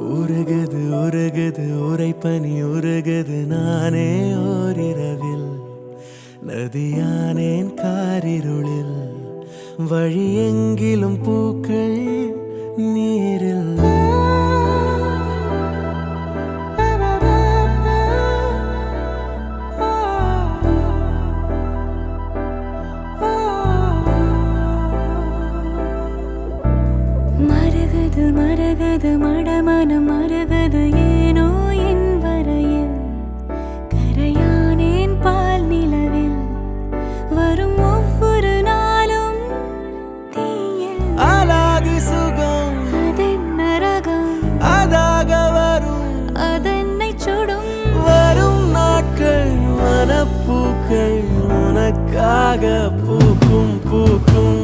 உருகுது உருகுது உரைப்பனி உருகுது நானே ஓரிரவில் நதியானேன் காரிருளில் வழியெங்கிலும் பூக்கள் நீரில் மரகது மரகது மடமனம் மரகது ஏனோ என் வரையில் கரையானேன் பால் நிலவில் வரும் ஒவ்வொரு நாளும் தீயில் அலாதி சுகம் அதென்ன ரகம் அதாக வரும் அதென்னை சுடும் வரும் நாட்கள் மனப்பூக்கள் உனக்காக பூக்கும் பூக்கும்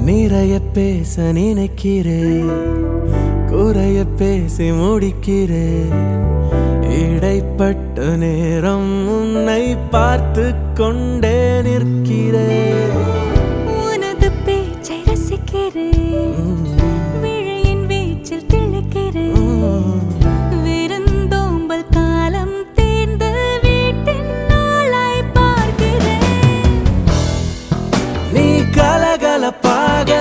நிறைய பேச நினைக்கிறேன் குறைய பேசி முடிக்கிறேன் இடைப்பட்ட நேரம் உன்னை பார்த்து கொண்டே நிற்கிறேன் உனது பேச்சை ரசிக்கிறேன் விழியின் வீச்சில் திளைக்கிறேன் விருந்தோம்பல் காலம் தேர்ந்து வீட்டின் நாளாய் பார்க்கிறேன் நீ கலகலப்பாக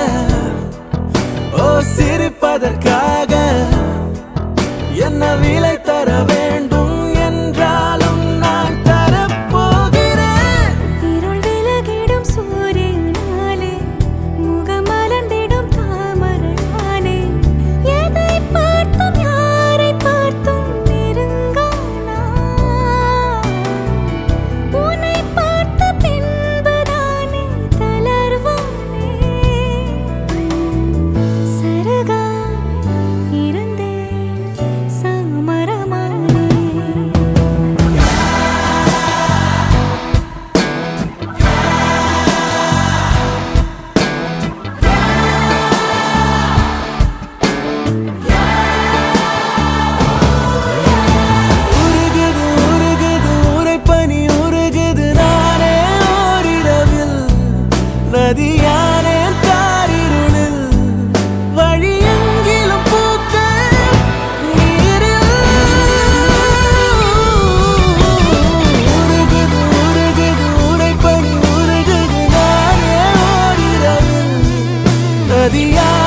ஓ சிரிப்பதற்காக என்ன விலை தர வேண்டும் என்றாலும் நான் தரப்போகிறேன் இருள் விலகிடும் சூரியனாலே முகமலர்ந்திடும் தாமரையானே எதை பார்த்தும் யாரை பார்த்தும் நெருங்கானா உன்னை பார்த்த பின்புதானே தளர்வானே சருகாய் இருந்தேன் சாமரமானே உருகுது உருகுது உரைப்பனி உருகுது நானே ஓரிரவில் நதியானே காரிருளில் வழியெங்கிலும் பூக்கள் நீரில் உருகுது உருகுது உரைப்பனி உருகுது நானே ஓரிரவில் நதியானே